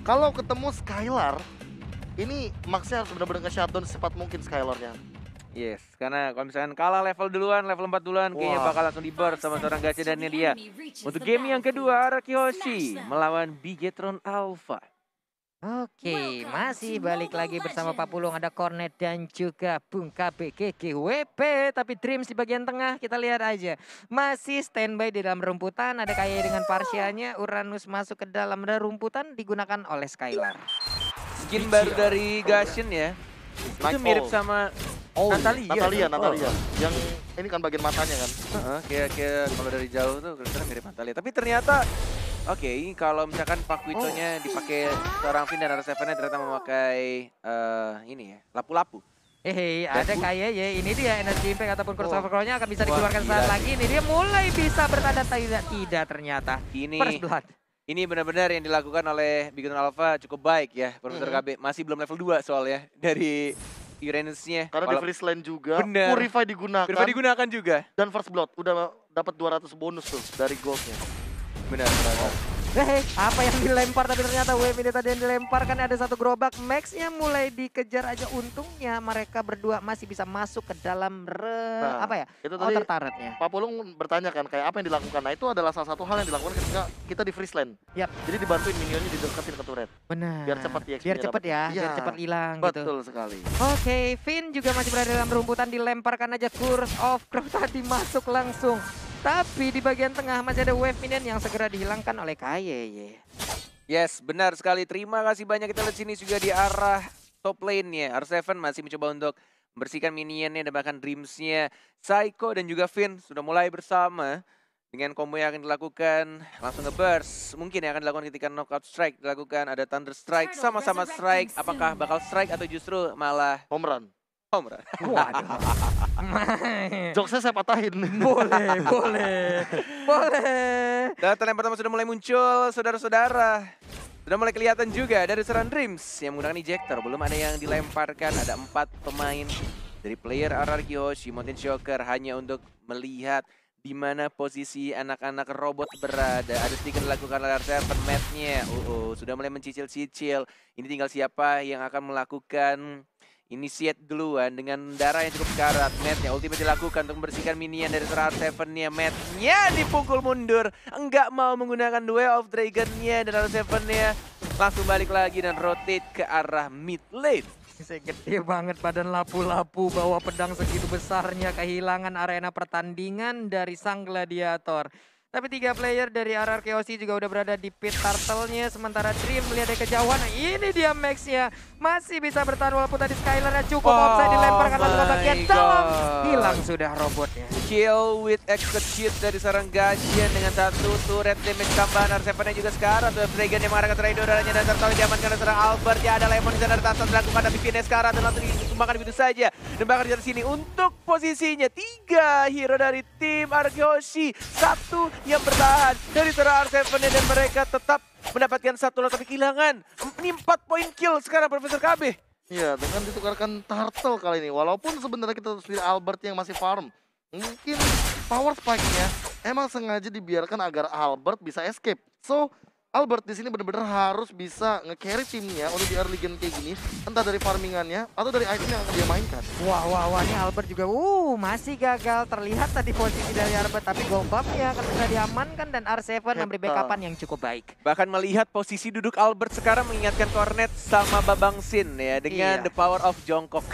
Kalau ketemu Skylar, ini Maxnya harus benar-benar nge-shutdown secepat mungkin Skylarnya. Yes, karena kalau misalkan kalah level duluan, level 4 duluan, kayaknya bakal langsung di-burst sama seorang Gacha dan dia. Untuk game yang kedua, Arakiyoshi melawan Bigetron Alpha. Oke, masih balik lagi bersama Pak Pulung, ada Cornet dan juga Bung KBGG WP. Tapi Dreams di bagian tengah kita lihat aja. Masih standby di dalam rumputan, ada Kaye dengan Parsianya. Uranus masuk ke dalam rumputan digunakan oleh Skylar. Skin baru dari Gashin ya. Itu mirip sama Natalia. Yang ini kan bagian matanya kan. Kayak kalau dari jauh tuh kelihatan mirip Natalia. Tapi ternyata oke, kalau misalkan Pakuitonya dipakai seorang Finn dan R7-nya ternyata memakai ini ya, lapu-lapu. Ada kayak ya, ini dia energy impact ataupun crossover claw-nya akan bisa dikeluarkan saat lagi. Ini dia mulai bisa bertanda tidak ternyata. First blood. Ini benar-benar yang dilakukan oleh Bigetron Alpha cukup baik ya, Profesor KB. Masih belum level 2 soalnya dari Uranus-nya. Karena di freeze lane juga, bener. Purify digunakan. Purify digunakan juga. Dan first blood, udah dapat 200 bonus tuh dari goldnya. Benar. Apa yang dilempar tapi ternyata wave ini tadi yang dilempar kan ada satu gerobak. Maxnya mulai dikejar aja, untungnya mereka berdua masih bisa masuk ke dalam itu tadi turretnya. Pak Pulung bertanya kan kayak apa yang dilakukan. Nah itu adalah salah satu hal yang dilakukan ketika kita di freeze lane. Jadi dibantuin minionnya dideketin ke turret. Benar. Biar cepat biar cepat ya, biar cepat hilang gitu. Betul sekali. Oke, Finn juga masih berada dalam rumputan, dilemparkan aja Curse of Crow tadi masuk langsung. Tapi di bagian tengah masih ada wave minion yang segera dihilangkan oleh Kaye. Yes, benar sekali. Terima kasih banyak. Kita lihat sini juga di arah top lane-nya. R7 masih mencoba untuk membersihkan minionnya dan bahkan Dreams-nya. Psycho dan juga Finn sudah mulai bersama dengan combo yang akan dilakukan. Langsung nge-burst. Mungkin yang akan dilakukan ketika knockout strike dilakukan. Ada Thunder Strike, sama-sama strike. Apakah bakal strike atau justru malah home run? Waduh. Jokesnya saya patahin. Boleh. Data yang pertama sudah mulai muncul, saudara-saudara. Sudah mulai kelihatan juga dari seorang Dreams yang menggunakan ejector. Belum ada yang dilemparkan, ada 4 pemain dari player Arakiyoshi, Mountain Shocker hanya untuk melihat di mana posisi anak-anak robot berada. Ada sedikit dilakukan oleh R7, match-nya. Sudah mulai mencicil-cicil. Ini tinggal siapa yang akan melakukan initiate duluan dengan darah yang cukup sekarat. Match-nya ultimate dilakukan untuk membersihkan minion dari R7-nya. Match-nya dipukul mundur. Enggak mau menggunakan Way of Dragon-nya dan R7-nya langsung balik lagi dan rotate ke arah mid lane. Gede banget badan lapu-lapu, bawa pedang segitu besarnya, kehilangan arena pertandingan dari sang gladiator. Tapi 3 player dari Arakiyoshi juga udah berada di pit turtle-nya. Sementara Dream melihat dari kejauhan. Nah, ini dia Max-nya. Masih bisa bertahan walaupun tadi Skylar-nya cukup offside, dilemparkan satu kotaknya dalam. Hilang sudah robotnya. Kill with execute dari seorang Gashian dengan 1 turret damage tambahan. R7-nya juga sekarang. Tuh Dragon yang mengarahkan Traidoranya dan tertawa diamankan oleh seorang Albert. Ya ada Lemon di sana, ada Tantan dilakukan tapi Fines sekarang dan langsung dikembangkan begitu saja. Dan bahkan dari sini untuk posisinya 3 hero dari tim Arakiyoshi. 1 yang bertahan dari seorang R7 dan mereka tetap mendapatkan 1 lot tapi kehilangan. Ini 4 poin kill sekarang Profesor KB. Iya, dengan ditukarkan turtle kali ini. Walaupun sebenarnya kita sendiri Albert yang masih farm. Mungkin power spike-nya emang sengaja dibiarkan agar Albert bisa escape. So, Albert di sini benar-benar harus bisa nge-carry timnya untuk di early game kayak gini, entah dari farmingannya atau dari item yang akan dia mainkan. Wah, ini Albert juga masih gagal. Terlihat tadi posisi dari Albert, tapi gold buff-nya akan segera diamankan dan R7 memberi backupan yang cukup baik. Bahkan melihat posisi duduk Albert sekarang mengingatkan Cornet sama Babang Sin ya, dengan the power of jongkok.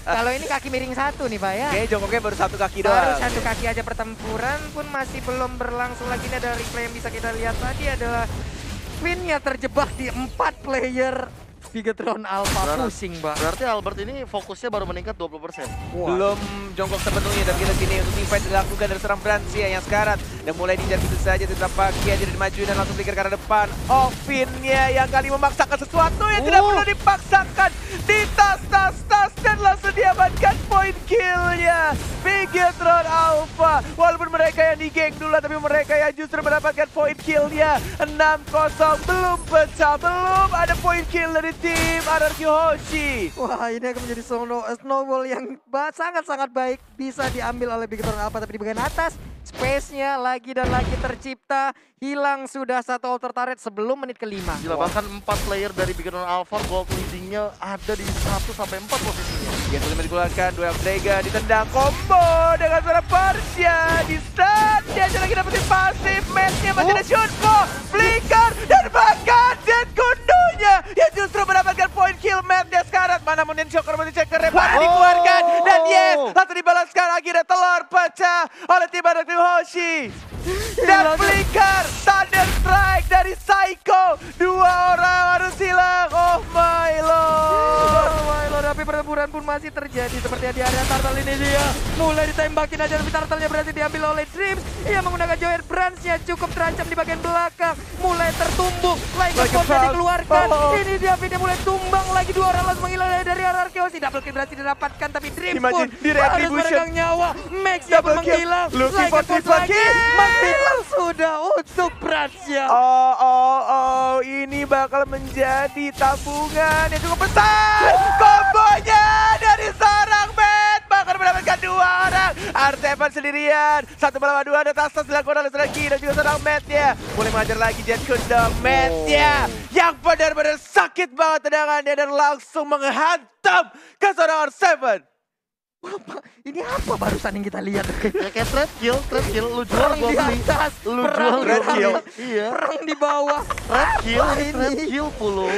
Kalau ini kaki miring 1 nih Pak ya. Oke, jongkoknya baru 1 kaki doang. Baru 1 kaki aja, pertempuran pun masih belum berlangsung lagi. Ini ada replay yang bisa kita lihat tadi adalah Finn-nya terjebak di 4 player Bigetron Alpha. Pusing, Mbak. Berarti Albert ini fokusnya baru meningkat 20%. Belum jongkok sepenuhnya, dan kita sini untuk teamfight dilakukan dari serang Francia yang sekarat. Dan mulai dijar begitu saja, tetap pagi aja dimaju dan langsung pikir ke arah depan. Finn-nya yang kali memaksakan sesuatu yang tidak perlu dipaksakan. Di tas dan langsung diamankan poin kill-nya. Bigetron Alpha. Walaupun mereka yang di-geng dulu, tapi mereka yang justru mendapatkan poin kill-nya. 6-0 belum pecah, belum ada poin kill dari tim RRQ Hoshi. Wah, ini akan menjadi snowball yang sangat-sangat baik. Bisa diambil oleh Big Turn Alpha, tapi di bagian atas space-nya lagi dan lagi tercipta. Hilang sudah satu altar turret sebelum menit kelima. Gila, bahkan 4 player dari Big Turn Alpha gold leading-nya ada di 1-4 posisinya. Yang sudah dikeluarkan, Duel of Dragon ditendang combo dengan suara Persia. Di stun, dia aja lagi dapetin pasif, match-nya masih ada Shunko, Flicker, dan bahkan Jet Kundunya yang justru mendapatkan point kill match-nya sekarang. Mana Mountain Shocker, Mountain Shocker, pada dikeluarkan, dan yes, langsung dibalaskan akhirnya telur pecah oleh tim RRQ Hoshi. Dan Flicker, Thunder Strike dari Psycho, 2 orang harus hilang, oh my lord. Oh my lord, tapi pertempuran pun masih terjadi seperti di area turtle ini. Dia mulai ditembakin aja, tapi turtle-nya berhasil diambil oleh Dreams. Ia menggunakan Joyer Branch-nya cukup terancam di bagian belakang, mulai tertumbuk. Like dikeluarkan, ini dia mulai tumbang lagi, 2 orang langsung menghilang dari RRQ Hoshi. Double kill berhasil didapatkan, tapi Dreams pun harus meregang nyawa. Max-nya pun menghilang, like lagi menghilang sudah untuk Branch-nya. Oh, ini bakal menjadi tabungan yang cukup besar. Kombonya dari seorang Matt bakal mendapatkan 2 orang. R7 sendirian, 1 melawan 2, ada Tastas dilakukan oleh seorang Ki dan juga seorang Matt-nya. Mulai mengajar lagi Jet Kundang, Matt-nya yang benar-benar sakit banget tendangannya dan langsung menghantam ke seorang R7. Ini apa barusan yang kita lihat? Ya kayak trade kill, lu jual Perang gua di beli. atas, Lu perang jual di gua beli. atas, Iya. perang di bawah. Trade kill pulung.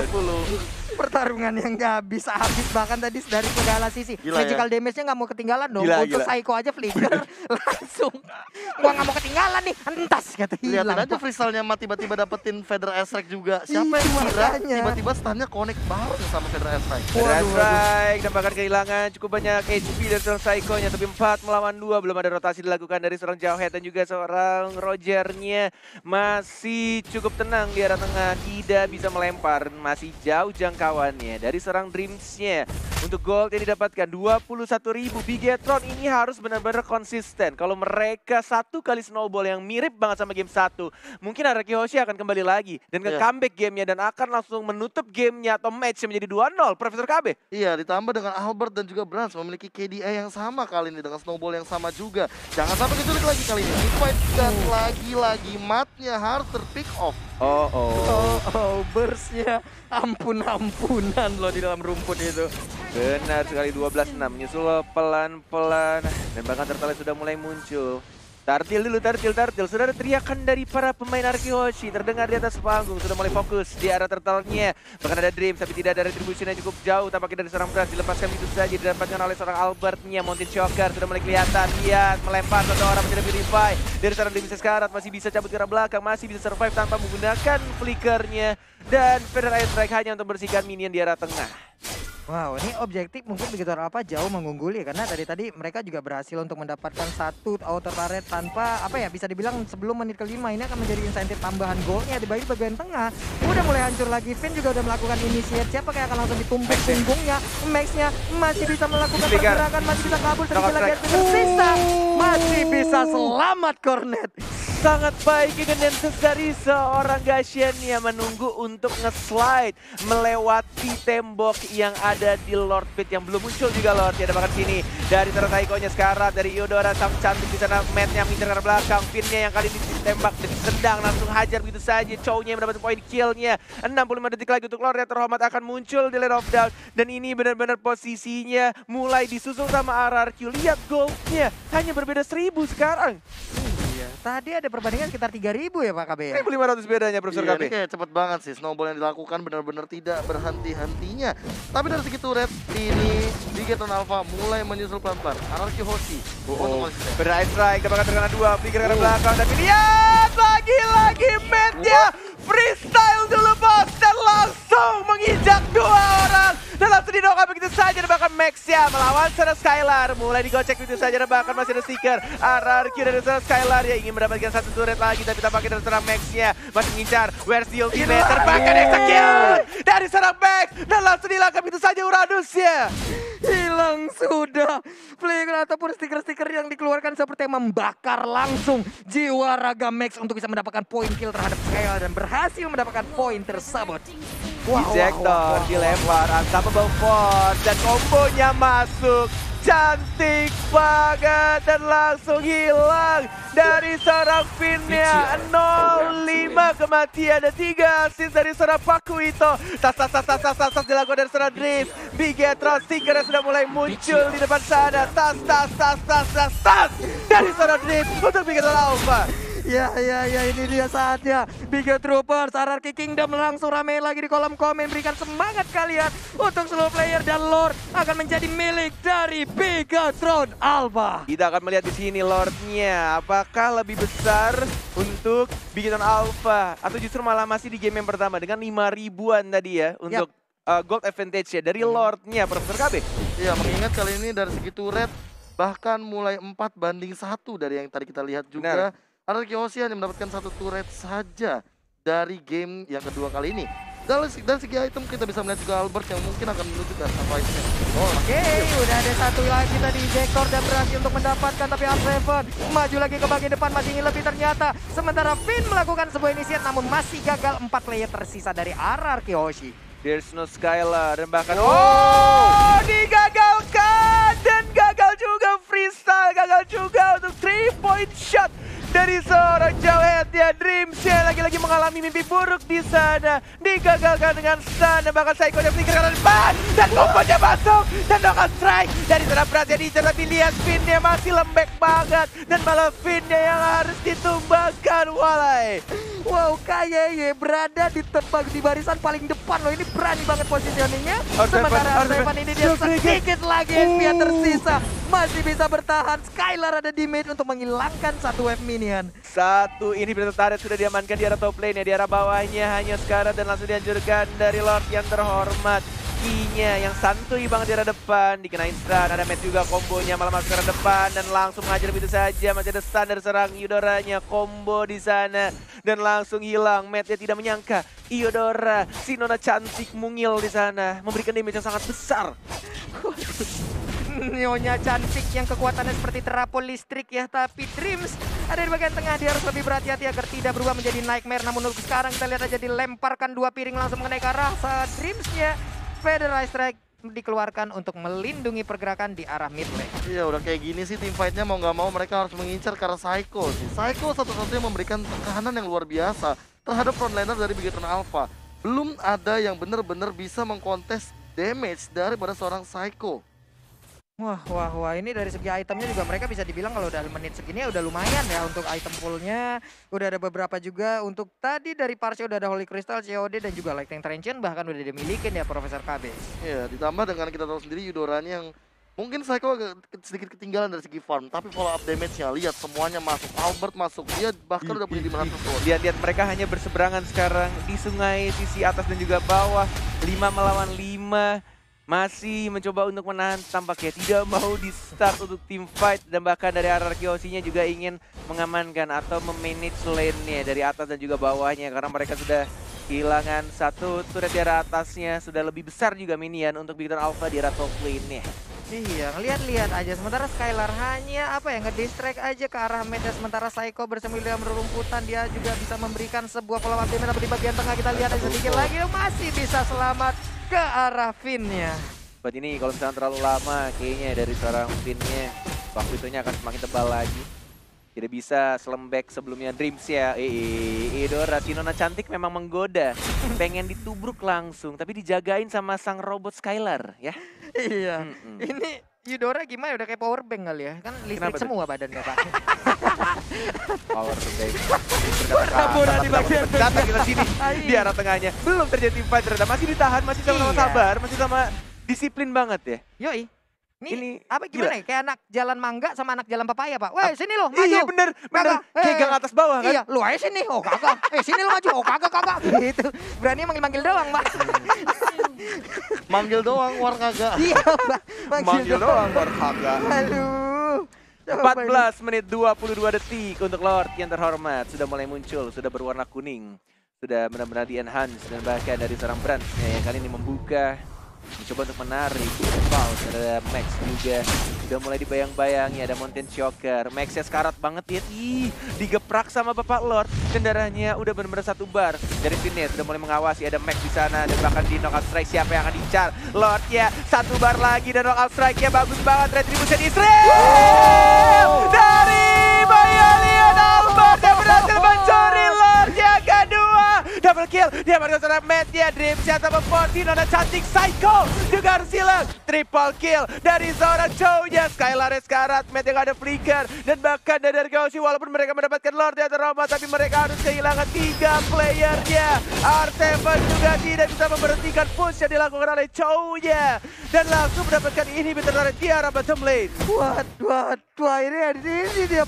Pulung. Pertarungan yang gak bisa habis, bahkan tadi dari segala sisi. Gila, Magical ya? damage-nya gak mau ketinggalan dong. Gila, Untuk gila. Psycho aja Flicker langsung. Gua gak mau ketinggalan nih, entas kata hilang. Lihatin aja Frizzle-nya tiba-tiba dapetin Feather Strike juga. Siapa Iya, yang kira makanya. tiba-tiba stunnya connect bareng sama Feather Strike. Feather Strike dan bahkan kehilangan cukup banyak HP dari seorang Psycho-nya, tapi 4 melawan 2, belum ada rotasi dilakukan dari seorang Jauhead dan juga seorang Roger-nya masih cukup tenang di arah tengah, tidak bisa melempar, masih jauh jangkauannya dari seorang Dreams-nya. Untuk gold yang didapatkan 21.000, Bigetron ini harus benar-benar konsisten. Kalau mereka 1 kali snowball yang mirip banget sama game 1, mungkin RRQ Hoshi akan kembali lagi dan ke-comeback gamenya dan akan langsung menutup gamenya atau match menjadi 2-0, Profesor KB. Iya, ditambah dengan Albert dan juga Branch memiliki KDA yang sama kali ini dengan snowball yang sama juga. Jangan sampai kesulit lagi kali ini. Fight dan lagi-lagi matnya harus terpick off. Burst-nya ampun-ampunan loh di dalam rumput itu. Benar sekali, 12-6 menyusul pelan-pelan dan bahkan Turtle sudah mulai muncul. Tartil dulu, tartil. Sudah ada teriakan dari para pemain RRQ Hoshi terdengar di atas panggung. Sudah mulai fokus di arah Turtle-nya. Bahkan ada Dreams, tapi tidak ada retribution yang cukup jauh. Tampaknya dari seorang Branch dilepaskan itu saja. Didapatkan oleh seorang Albert-nya. Mountain Shocker sudah mulai kelihatan. Lihat, melempar satu orang menjadi Purify. Dari seorang Dreams sekarang masih bisa cabut ke arah belakang. Masih bisa survive tanpa menggunakan flickernya. Dan Feather Strike hanya untuk bersihkan minion di arah tengah. Wow, ini objektif mungkin begitu apa jauh mengungguli karena tadi mereka juga berhasil untuk mendapatkan 1 auto turret tanpa bisa dibilang sebelum menit kelima. Ini akan menjadi insentif tambahan golnya di bagian tengah. Udah mulai hancur lagi. Finn juga udah melakukan initiate. Siapa kayak akan langsung ditumpuk punggungnya. Max-nya masih bisa melakukan pergerakan, masih bisa kabur sedikit lagi tersisa. Masih bisa selamat Cornet. Sangat baik Genensis dari seorang Gashian yang menunggu untuk nge-slide melewati tembok yang ada di Lord Pit yang belum muncul juga Lord. Ada bahkan sini dari Taiko-nya sekarang dari Eudora sang cantik di sana, Matt yang mengincar ke belakang, Finn-nya yang kali ini ditembak dan ditendang langsung hajar begitu saja. Chow-nya mendapat poin kill-nya. 65 detik lagi untuk Lord yang terhormat akan muncul di Lane of Doubt dan ini benar-benar posisinya mulai disusul sama RRQ. Lihat gold-nya hanya berbeda 1000 sekarang. Iya, tadi ada perbandingan sekitar 3.000 ya Pak KB ya? 1.500 bedanya Profesor Iya, KB. ini kayak cepet banget sih. Snowball yang dilakukan benar-benar tidak berhenti-hentinya. Tapi dari segi turret, ini Bigetron Alpha mulai menyusul pelan-pelan. RRQ Hoshi untuk konsisten. Berai strike, bahkan terkena 2, flicker ke belakang dan lihat lagi-lagi Matt-nya freestyle dulu bos dan langsung menginjak 2 orang dan langsung didongkap begitu saja dan bahkan Max-nya melawan sana Skylar mulai digocek begitu saja dan bahkan masih ada stiker RRQ dari sana Skylar yang ingin mendapatkan 1 turret lagi tapi tampaknya dari sana Max-nya masih mengincar where's the ultimate terbakar execute dari seorang Max dan langsung dilangkap begitu saja Uranus-nya. Hilang sudah flicker ataupun stiker-stiker yang dikeluarkan dilakukan seperti membakar langsung jiwa raga Max untuk bisa mendapatkan poin kill terhadap Skylar dan berhasil mendapapkan poin tersebut. Ejector dilempar, Unstoppable Force dan kombonya masuk. Cantik banget dan langsung hilang dari seorang Finnya. 0-5 kematian dan 3 assist dari seorang Pakuito. Tas dilakukan dari seorang Drift. Bigetron Stinker sudah mulai muncul di depan sana. Tas dari seorang Drift untuk Bigetron Alpha. Ya, ini dia saatnya. Biga Troopers, RRQ Kingdom langsung rame lagi di kolom komen. Berikan semangat kalian untuk seluruh player dan Lord akan menjadi milik dari Bigatron Alpha. Kita akan melihat di sini Lordnya. Apakah lebih besar untuk Bigatron Alpha atau justru malah masih di game yang pertama dengan 5.000-an tadi ya untuk gold advantage ya dari Lordnya, Profesor KB. Iya, mengingat kali ini dari segi turret bahkan mulai 4-1 dari yang tadi kita lihat juga. RRQ Ocean yang mendapatkan 1 turret saja dari game yang kedua kali ini. Dan segi item kita bisa melihat juga Albert yang mungkin akan menuju ke satu item. Oke, udah ada satu lagi tadi Ejector dan berhasil untuk mendapatkan, tapi R7 maju lagi ke bagian depan, masih ingin lebih ternyata. Sementara Finn melakukan sebuah inisiat namun masih gagal. 4 player tersisa dari RRQ Hoshi. There's no Skylar dan bahkan digagalkan dan gagal juga freestyle, gagal juga untuk 3-point shot dari seorang Jawhead ya. Dreams ya lagi-lagi mengalami mimpi buruk di sana, digagalkan dengan stun dan bahkan Psycho dan Flicker kanan depan dan kombonya masuk dan knockout strike dari seorang Praja di tapi lihat Finn-nya masih lembek banget dan malah Finn-nya yang harus ditumbangkan. Walai. Wow, KYY berada di barisan paling depan loh. Ini berani banget positioningnya. Sementara R7 ini dia sedikit lagi XP yang tersisa. Masih bisa bertahan. Skylar ada di mid untuk menghilangkan satu wave minion. Satu ini turret sudah diamankan di arah top lane ya. Di arah bawahnya hanya Scarlet dan langsung dihancurkan dari Lord yang terhormat. Nya yang santuy banget di arah depan, dikenain stun, ada Matt juga kombonya malah masuk ke arah depan dan langsung ngajar begitu saja. Masih ada stun dari serang Eudoranya, combo di sana dan langsung hilang. Matt-nya tidak menyangka Eudora, si nona cantik mungil di sana memberikan damage yang sangat besar. Nyonya cantik yang kekuatannya seperti terapol listrik ya, tapi Dreams ada di bagian tengah. Dia harus lebih berhati-hati agar tidak berubah menjadi nightmare. Namun untuk sekarang kita lihat aja dilemparkan 2 piring langsung mengenai ke arah Dreams-nya. Federal Strike dikeluarkan untuk melindungi pergerakan di arah mid lane. Iya, udah kayak gini sih tim fight-nya mau nggak mau mereka harus mengincar ke arah Psycho sih. Psycho satu-satunya memberikan tekanan yang luar biasa terhadap frontliner dari Bigatron Alpha. Belum ada yang benar-benar bisa mengkontes damage daripada seorang Psycho. Wah, ini dari segi itemnya juga mereka bisa dibilang kalau udah menit segini udah lumayan ya untuk item poolnya. Udah ada beberapa juga untuk tadi dari Parche udah ada Holy Crystal, COD dan juga Lightning Transient bahkan udah dimilikin ya Profesor KB. Iya, ditambah dengan kita tahu sendiri Eudoranya yang mungkin Psycho agak sedikit ketinggalan dari segi farm, tapi follow up damage-nya lihat semuanya masuk. Albert masuk, dia bahkan udah punya 500 gold. Lihat mereka hanya berseberangan sekarang di sungai sisi atas dan juga bawah. 5 melawan 5. Masih mencoba untuk menahan, tampaknya tidak mau di start untuk team fight. Dan bahkan dari RRQ Hoshi-nya juga ingin mengamankan atau memanage lane-nya dari atas dan juga bawahnya. Karena mereka sudah kehilangan satu turret di arah atasnya. Sudah lebih besar juga minion untuk Bigatron Alpha di arah top lane-nya. Iya, ngeliat-liat aja. Sementara Skylar hanya ngedistract aja ke arah mid. Sementara Psycho bersembunyi dalam rerumputan. Dia juga bisa memberikan sebuah follow up damage. Tapi di bagian tengah kita lihat ada sedikit lagi. Masih bisa selamat ke arah Finn-nya. Buat ini kalau misalnya terlalu lama kayaknya dari seorang Finn-nya waktu itunya akan semakin tebal lagi. Tidak bisa selembek sebelumnya Dreams ya. Eudora, si nona cantik memang menggoda. Pengen ditubruk langsung tapi dijagain sama sang robot Skylar ya. Iya. Ini Eudora gimana? Udah kayak power bank kali ya? Kan listrik semua badannya Pak. Power bank. Berhamburan di bagian datang kita sini di arah tengahnya. Belum terjadi fight ternyata. Masih ditahan, masih sama sabar, masih sama disiplin banget ya. Yoi. Ini apa gimana ya? Kayak anak jalan mangga sama anak jalan papaya, Pak. Weh, sini lo, maju. Iya bener. Kayak gang atas bawah kan? Iya, lu aja sini. Oh kagak. Sini lo maju. Oh kagak. Gitu. Berani manggil-manggil doang, Pak. Manggil doang, war kagak. Iya, Pak. Manggil doang, war kagak. Aduh. 14 menit 22 detik untuk Lord yang terhormat. Sudah mulai muncul, sudah berwarna kuning. Sudah benar-benar di-enhance dan bahkan dari seorang Brand yang kali ini membuka mencoba untuk menarik. Pulse, ada Max juga. Udah mulai dibayang-bayangi, ada Mountain Shocker. Maxnya sekarat banget ya. Digeprak sama Bapak Lord. Kendaraannya udah benar-benar satu bar. Dari sini sudah mulai mengawasi, ada Max di sana. Dan bahkan di knockout strike siapa yang akan diincar? Lord ya, satu bar lagi dan knockout strike-nya bagus banget. Retribution Israel! Dari Bayalian Albert yang berhasil mencuri Lord yang kedua. Double kill, dia berhasil serang Matt-nya. Dream siapa memportin, ada cantik Psycho. Juga harus hilang. Triple kill dari seorang Chow-nya. Skylar sekarat, Matt yang ada flicker. Dan bahkan dari Arkeoshi walaupun mereka mendapatkan Lord di Roma, tapi mereka harus kehilangan 3 playernya. R7 juga tidak bisa memberhentikan push yang dilakukan oleh Chow-nya. Dan langsung mendapatkan inhibitor dari Tiara bottom lane. Waduh, ini dia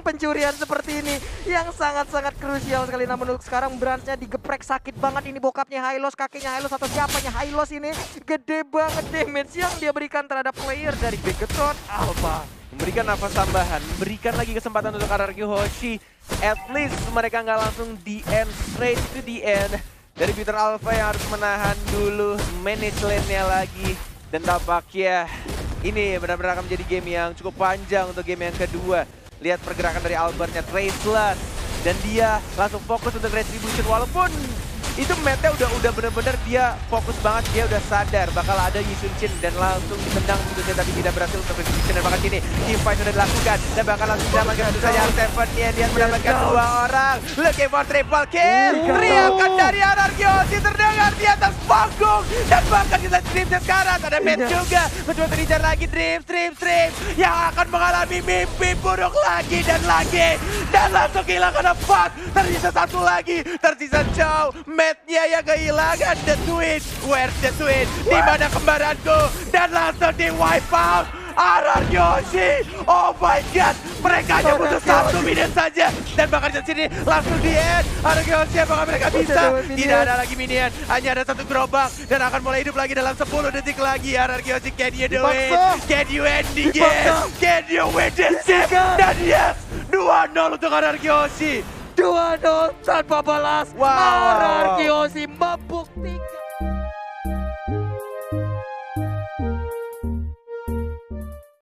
pencurian seperti ini yang sangat-sangat krusial sekali. Namun untuk sekarang Branch-nya digeprek sakit banget. Ini bokapnya Hylos, kakeknya Hylos atau siapanya Hylos ini. Gede banget damage yang dia berikan terhadap player dari Bigetron Alpha. Memberikan nafas tambahan, memberikan lagi kesempatan untuk RRQ Hoshi. At least mereka nggak langsung di end, straight to the end. Dari Bigetron Alpha yang harus menahan dulu, manage lane-nya lagi. Dan tampaknya ini benar-benar akan menjadi game yang cukup panjang untuk game yang kedua. Lihat pergerakan dari Albertnya, Traceless. Dan dia langsung fokus untuk Retribution walaupun itu Matt-nya udah bener-bener dia fokus banget, dia udah sadar bakal ada Yisun Chin dan langsung ditendang gitu tapi tidak berhasil untuk Retribution. Dan bahkan sini teamfight sudah dilakukan dan bahkan langsung didapatkan tentu saja R7 nya, dia mendapatkan 2 orang. Looking for triple kill, teriakan dari RRQ Hoshi terdengar di atas panggung. Dan bahkan kita Dreams sekarang ada Matt juga mencoba mengejar lagi Dreams yang akan mengalami mimpi buruk lagi dan langsung kehilangan 4. Tersisa 1 lagi, tersisa Chow. Matt-nya yang kehilangan The Twin. Where's the Twin? Di mana kembaranku? Dan langsung di wipe out. RRQ Hoshi. Oh my god, mereka hanya butuh 1 minute saja. Dan bahkan di sini langsung di end. RRQ Hoshi apakah mereka bisa? Tidak ada lagi minion, hanya ada 1 gerobak. Dan akan mulai hidup lagi dalam 10 detik lagi. RRQ Hoshi, can you do it? Can you end the game? Can you win this game? Dan yes, 2-0 untuk RRQ Hoshi. 2-0 tanpa balas. Wow. RRQ Hoshi membuktikan.